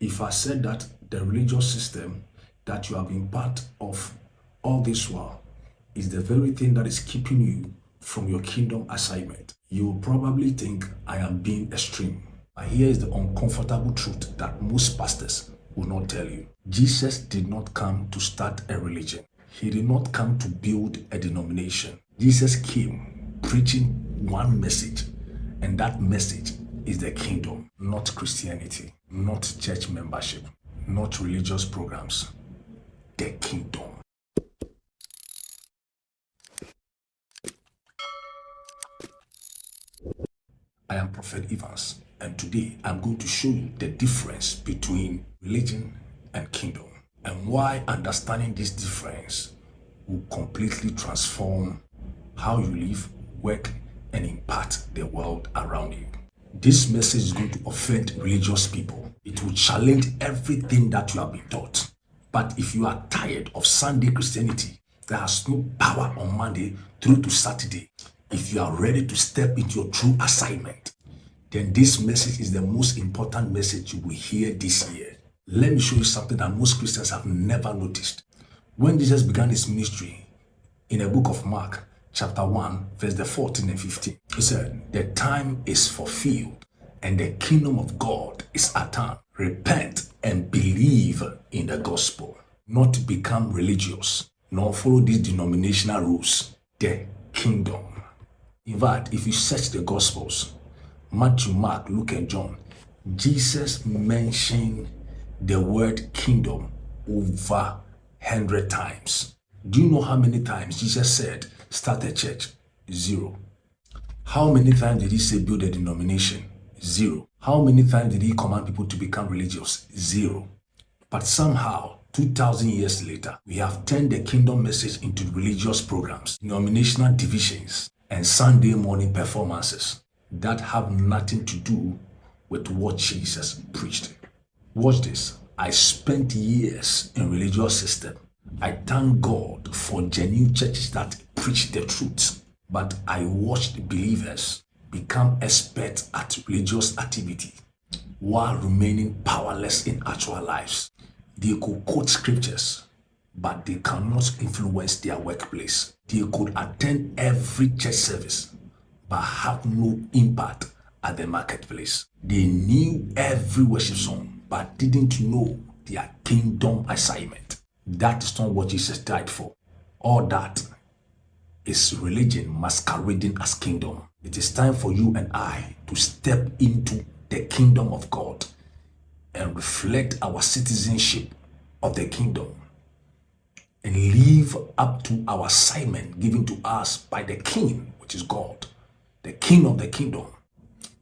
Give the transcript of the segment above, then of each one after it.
If I said that the religious system that you have been part of all this while is the very thing that is keeping you from your kingdom assignment, you will probably think I am being extreme. But here is the uncomfortable truth that most pastors will not tell you. Jesus did not come to start a religion. He did not come to build a denomination. Jesus came preaching one message, and that message is the kingdom, not Christianity, not church membership, not religious programs. The kingdom. I am Prophet Evans, and today I'm going to show you the difference between religion and kingdom, and why understanding this difference will completely transform how you live, work, and impact the world around you. This message is going to offend religious people. It will challenge everything that you have been taught. But if you are tired of Sunday Christianity that has no power on Monday through to Saturday, if you are ready to step into your true assignment, then this message is the most important message you will hear this year. Let me show you something that most Christians have never noticed. When Jesus began his ministry in the book of Mark, chapter 1, verse the 14 and 15, he said, "The time is fulfilled and the kingdom of God is at hand. Repent and believe in the gospel." Not become religious, nor follow these denominational rules. The kingdom. In fact, if you search the gospels, Matthew, Mark, Luke, and John, Jesus mentioned the word kingdom over 100 times. Do you know how many times Jesus said, start a church? 0. How many times did he say build a denomination? 0. How many times did he command people to become religious? 0. But somehow, 2,000 years later, we have turned the kingdom message into religious programs, denominational divisions, and Sunday morning performances that have nothing to do with what Jesus preached. Watch this. I spent years in religious system. I thank God for genuine churches that preach the truth. But I watched believers become experts at religious activity while remaining powerless in actual lives. They could quote scriptures, but they cannot influence their workplace. They could attend every church service, but have no impact at the marketplace. They knew every worship song, but didn't know their kingdom assignment. That is not what Jesus died for. All that is religion masquerading as kingdom. It is time for you and I to step into the kingdom of God and reflect our citizenship of the kingdom and live up to our assignment given to us by the King, which is God, the King of the kingdom.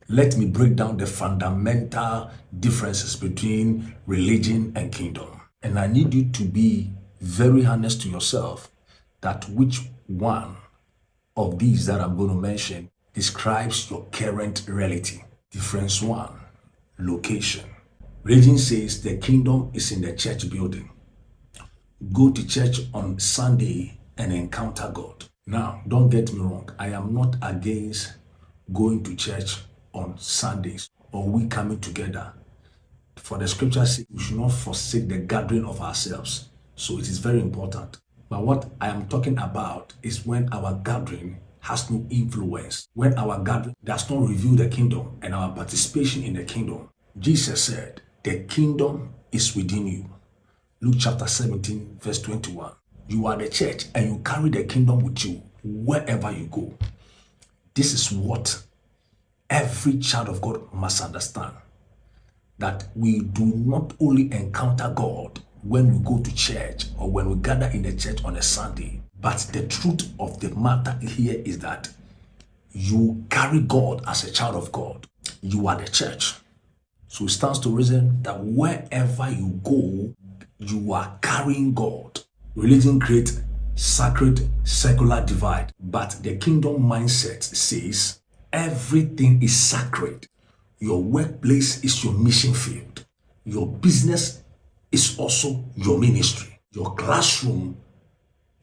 Let me break down the fundamental differences between religion and kingdom. And I need you to be very honest to yourself that which one of these that I'm going to mention describes your current reality. Difference 1, location. Religion says the kingdom is in the church building. Go to church on Sunday and encounter God. Now, don't get me wrong. I am not against going to church on Sundays or we coming together. For the scripture says we should not forsake the gathering of ourselves. So it is very important. But what I am talking about is when our gathering has no influence, when our gathering does not reveal the kingdom and our participation in the kingdom. Jesus said, the kingdom is within you. Luke chapter 17, verse 21. You are the church and you carry the kingdom with you wherever you go. This is what every child of God must understand. That we do not only encounter God when we go to church or when we gather in the church on a Sunday, but the truth of the matter here is that you carry God as a child of God. You are the church. So it stands to reason that wherever you go, you are carrying God. Religion creates sacred secular divide, but the kingdom mindset says everything is sacred. Your workplace is your mission field. Your business is also your ministry. Your classroom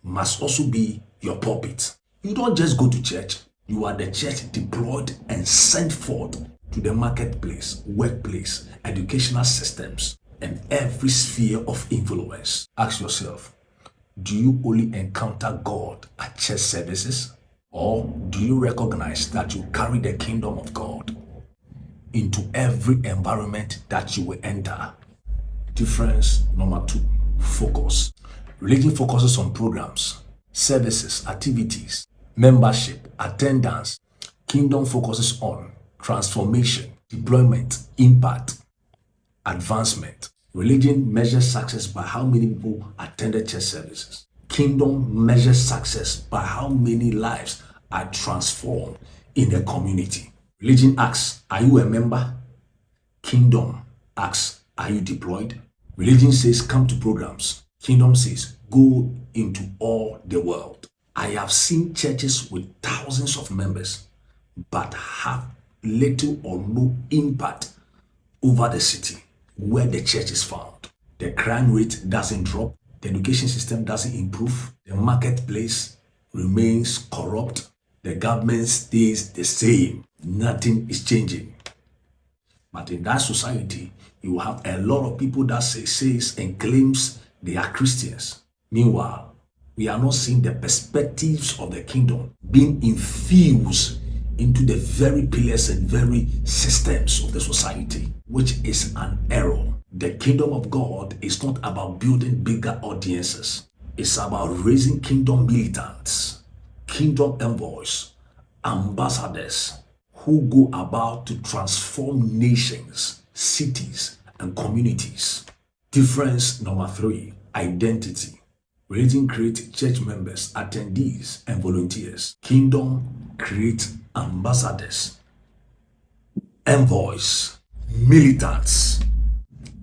must also be your pulpit. You don't just go to church. You are the church deployed and sent forth to the marketplace, workplace, educational systems, and every sphere of influence. Ask yourself, do you only encounter God at church services? Or do you recognize that you carry the kingdom of God into every environment that you will enter? Difference number 2, focus. Religion focuses on programs, services, activities, membership, attendance. Kingdom focuses on transformation, deployment, impact, advancement. Religion measures success by how many people attended church services. Kingdom measures success by how many lives are transformed in the community. Religion asks, are you a member? Kingdom asks, are you deployed? Religion says, come to programs. Kingdom says, go into all the world. I have seen churches with thousands of members, but have little or no impact over the city where the church is found. The crime rate doesn't drop. The education system doesn't improve. The marketplace remains corrupt. The government stays the same. Nothing is changing. But in that society, you have a lot of people that says and claims they are Christians. Meanwhile, we are not seeing the perspectives of the kingdom being infused into the very pillars and very systems of the society, which is an error. The kingdom of God is not about building bigger audiences. It's about raising kingdom militants, kingdom envoys, ambassadors who go about to transform nations, cities, and communities. Difference number 3, identity. Religion creates church members, attendees, and volunteers. Kingdom creates ambassadors, envoys, militants,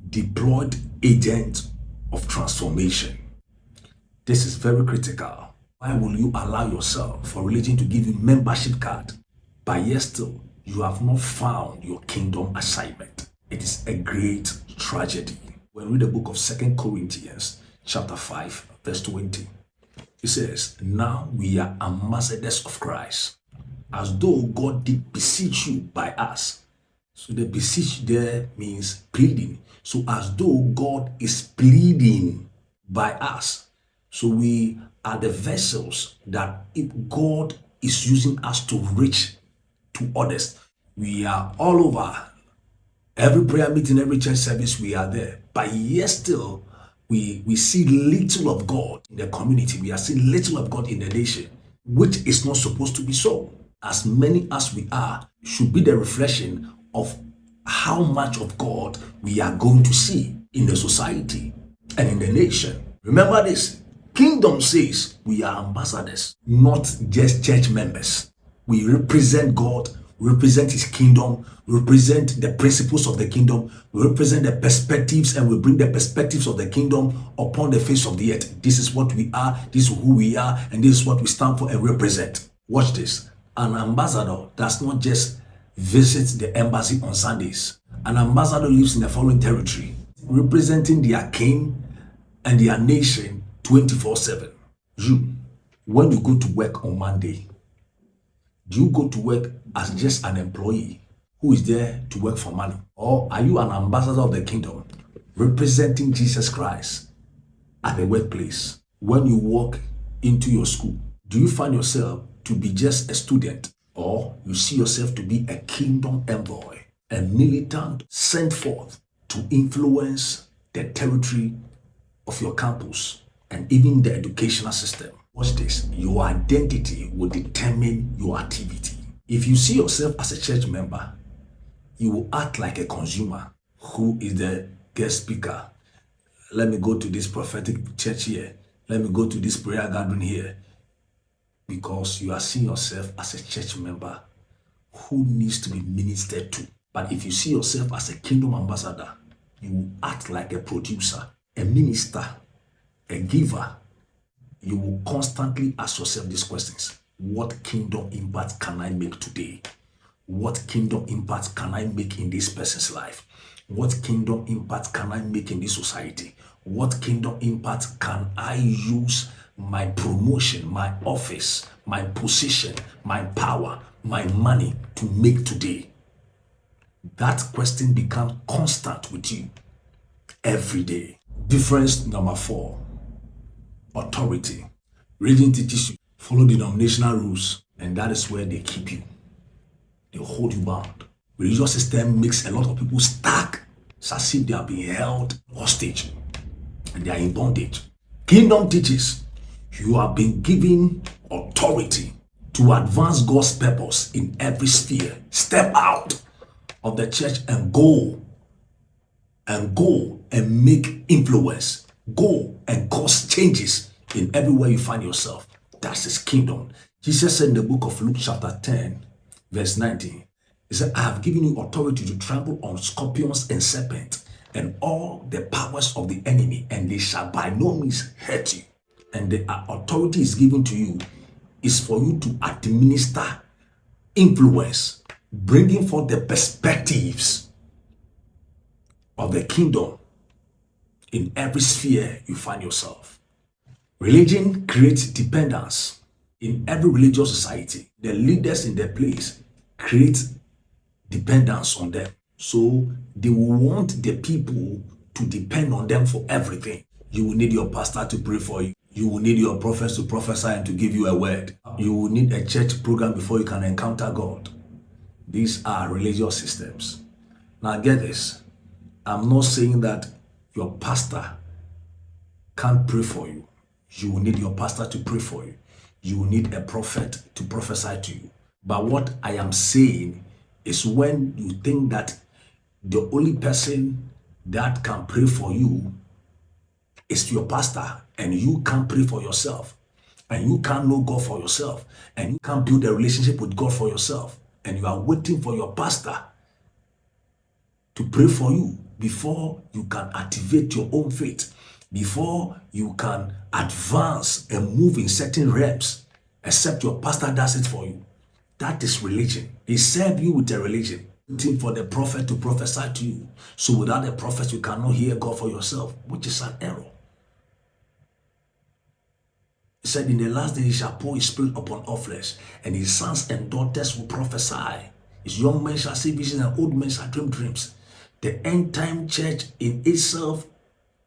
deployed agents of transformation. This is very critical. Why will you allow yourself for religion to give you membership card, but yet still you have not found your kingdom assignment? It is a great tragedy. When we read the book of 2 Corinthians chapter 5 verse 20, it says, now we are ambassadors of Christ, as though God did beseech you by us. So the beseech there means pleading. So as though God is pleading by us. So we are the vessels that if God is using us to reach to others. We are all over. Every prayer meeting, every church service, we are there. But yet still, we see little of God in the community. We are seeing little of God in the nation, which is not supposed to be so. As many as we are, should be the reflection of how much of God we are going to see in the society and in the nation. Remember this, kingdom says we are ambassadors, not just church members. We represent God, represent his kingdom, represent the principles of the kingdom, we represent the perspectives, and we bring the perspectives of the kingdom upon the face of the earth. This is what we are, this is who we are, and this is what we stand for and represent. Watch this. An ambassador does not just visit the embassy on Sundays. An ambassador lives in the foreign territory, representing their king and their nation 24/7. You, when you go to work on Monday, do you go to work as just an employee who is there to work for money? Or are you an ambassador of the kingdom, representing Jesus Christ at the workplace? When you walk into your school, do you find yourself to be just a student, or you see yourself to be a kingdom envoy, a militant sent forth to influence the territory of your campus and even the educational system? Watch this. Your identity will determine your activity. If you see yourself as a church member, you will act like a consumer. Who is the guest speaker? Let me go to this prophetic church here. Let me go to this prayer gathering here. Because you are seeing yourself as a church member who needs to be ministered to. But if you see yourself as a kingdom ambassador, you will act like a producer, a minister, a giver. You will constantly ask yourself these questions. What kingdom impact can I make today? What kingdom impact can I make in this person's life? What kingdom impact can I make in this society? What kingdom impact can I use my promotion, my office, my position, my power, my money to make today? That question becomes constant with you. every day. Difference number 4, authority. Religion teaches you follow denominational rules, and that is where they keep you. They hold you bound. Religious system makes a lot of people stuck. It's as if they are being held hostage and they are in bondage. Kingdom teaches you have been given authority to advance God's purpose in every sphere. Step out of the church and go and make influence. Go and cause changes in everywhere you find yourself. That's his kingdom. Jesus said in the book of Luke chapter 10, verse 19, he said, I have given you authority to trample on scorpions and serpents and all the powers of the enemy, and they shall by no means hurt you. And the authority is given to you is for you to administer influence, bringing forth the perspectives of the kingdom in every sphere you find yourself. Religion creates dependence. In every religious society, the leaders in their place create dependence on them. So they will want the people to depend on them for everything. You will need your pastor to pray for you. You will need your prophets to prophesy and to give you a word. You will need a church program before you can encounter God. These are religious systems. Now get this. I'm not saying that your pastor can't pray for you. You will need your pastor to pray for you. You will need a prophet to prophesy to you. But what I am saying is when you think that the only person that can pray for you is your pastor, and you can't pray for yourself, and you can't know God for yourself, and you can't build a relationship with God for yourself, and you are waiting for your pastor to pray for you before you can activate your own faith, before you can advance and move in certain realms, except your pastor does it for you. That is religion. They serve you with a religion, waiting for the prophet to prophesy to you. So without a prophet, you cannot hear God for yourself, which is an error. He said, in the last day he shall pour his spirit upon all flesh, and his sons and daughters will prophesy. His young men shall see visions, and old men shall dream dreams. The end time church in itself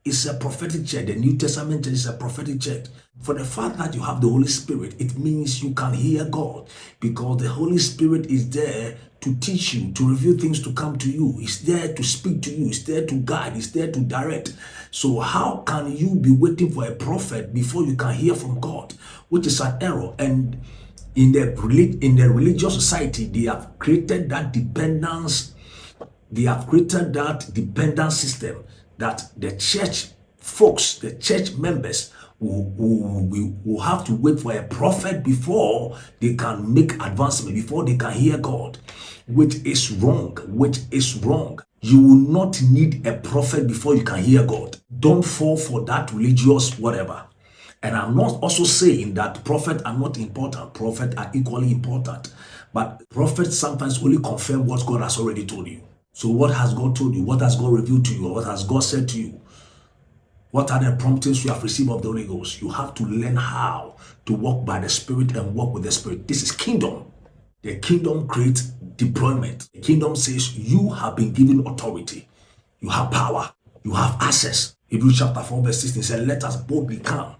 is a prophetic church. The New Testament church is a prophetic church. For the fact that you have the Holy Spirit, it means you can hear God, because the Holy Spirit is there to teach you, to reveal things to come to you. He's there to speak to you. He's there to guide. He's there to direct. So how can you be waiting for a prophet before you can hear from God? Which is an error. And in the religious society, they have created that dependence. They have created that dependent system that the church folks, the church members, will have to wait for a prophet before they can make advancement, before they can hear God, which is wrong, You will not need a prophet before you can hear God. Don't fall for that religious whatever. And I'm not also saying that prophets are not important. Prophets are equally important. But prophets sometimes only confirm what God has already told you. So what has God told you? What has God revealed to you? What has God said to you? What are the promptings you have received of the Holy Ghost? You have to learn how to walk by the Spirit and walk with the Spirit. This is kingdom. The kingdom creates deployment. The kingdom says you have been given authority. You have power. You have access. Hebrews chapter 4 verse 16 says, let us boldly come.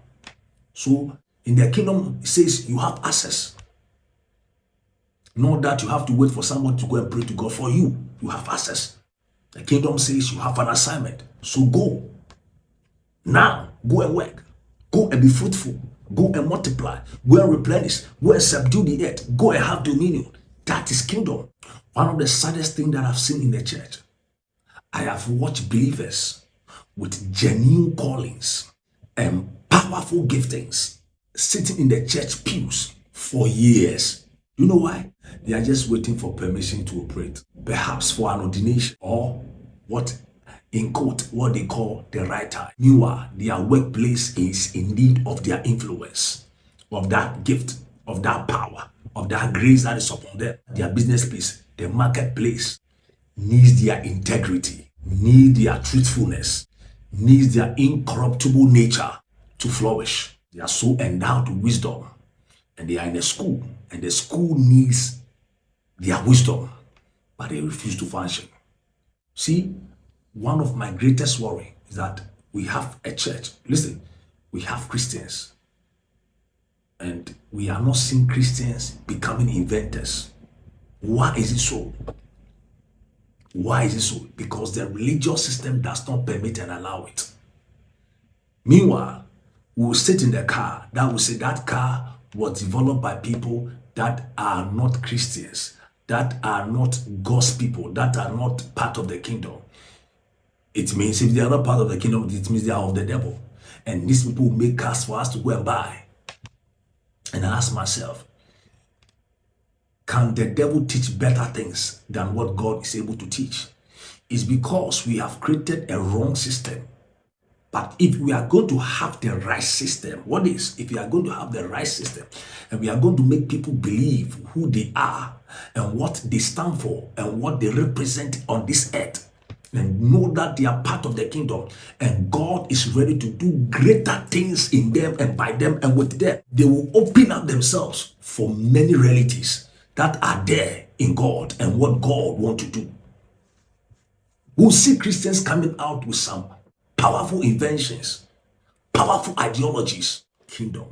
So in the kingdom, it says you have access. Not that you have to wait for someone to go and pray to God for you. You have access. The kingdom says you have an assignment. So go. Now, go and work. Go and be fruitful. Go and multiply. Go and replenish. Go and subdue the earth. Go and have dominion. That is kingdom. One of the saddest things that I've seen in the church, I have watched believers with genuine callings and powerful giftings sitting in the church pews for years. You know why? They are just waiting for permission to operate. Perhaps for an ordination or what in quote, what they call the right time. Meanwhile, their workplace is in need of their influence, of that gift, of that power, of that grace that is upon them. Their business place, the marketplace needs their integrity, needs their truthfulness, needs their incorruptible nature to flourish. They are so endowed with wisdom, and they are in a school, and the school needs their wisdom, but they refuse to function. See, one of my greatest worry is that we have a church. Listen, we have Christians, and we are not seeing Christians becoming inventors. Why is it so? Why is it so? Because the religious system does not permit and allow it. Meanwhile, we will sit in the car that will say that car was developed by people that are not Christians, that are not God's people, that are not part of the kingdom. It means if they are not part of the kingdom, it means they are of the devil. And these people will make cars for us to go and buy. And I ask myself, can the devil teach better things than what God is able to teach? It's because we have created a wrong system. But if we are going to have the right system, if we are going to have the right system and we are going to make people believe who they are and what they stand for and what they represent on this earth, and know that they are part of the kingdom and God is ready to do greater things in them and by them and with them, they will open up themselves for many realities that are there in God and what God wants to do. We'll see Christians coming out with some powerful inventions, powerful ideologies. Kingdom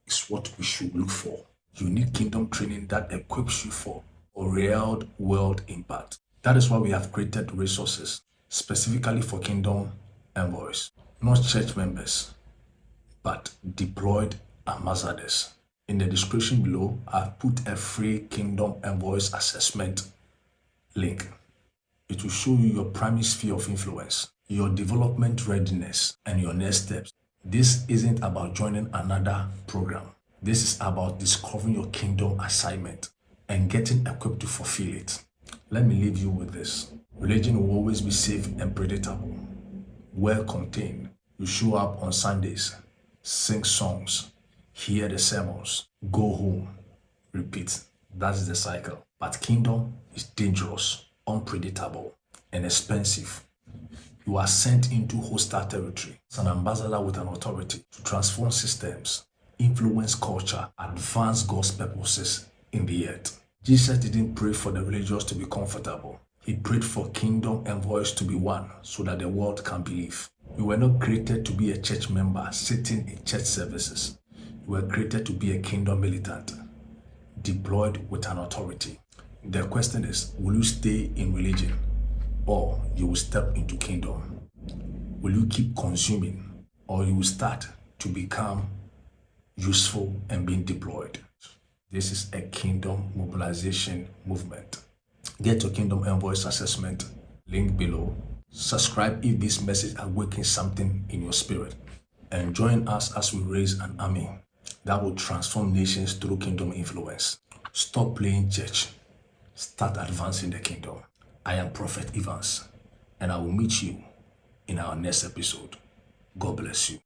is what we should look for. You need kingdom training that equips you for real world impact. That is why we have created resources specifically for kingdom envoys, not church members, but deployed ambassadors. In the description below, I've put a free Kingdom Envoys assessment link. It will show you your primary sphere of influence, your development readiness, and your next steps. This isn't about joining another program. This is about discovering your kingdom assignment and getting equipped to fulfill it. Let me leave you with this. Religion will always be safe and predictable, well contained. You show up on Sundays, sing songs, hear the sermons, go home, repeat. That's the cycle. But kingdom is dangerous, unpredictable, and expensive. You are sent into hostile territory as an ambassador with an authority to transform systems, influence culture, advance God's purposes in the earth. Jesus didn't pray for the religious to be comfortable. He prayed for kingdom envoys to be one so that the world can believe. You were not created to be a church member sitting in church services. You were created to be a kingdom militant, deployed with an authority. The question is, will you stay in religion or you will step into kingdom? Will you keep consuming or you will start to become useful and being deployed? This is a kingdom mobilization movement. Get your Kingdom Envoys assessment link below. Subscribe if this message awakens something in your spirit. And join us as we raise an army that will transform nations through kingdom influence. Stop playing church. Start advancing the kingdom. I am Prophet Evans, and I will meet you in our next episode. God bless you.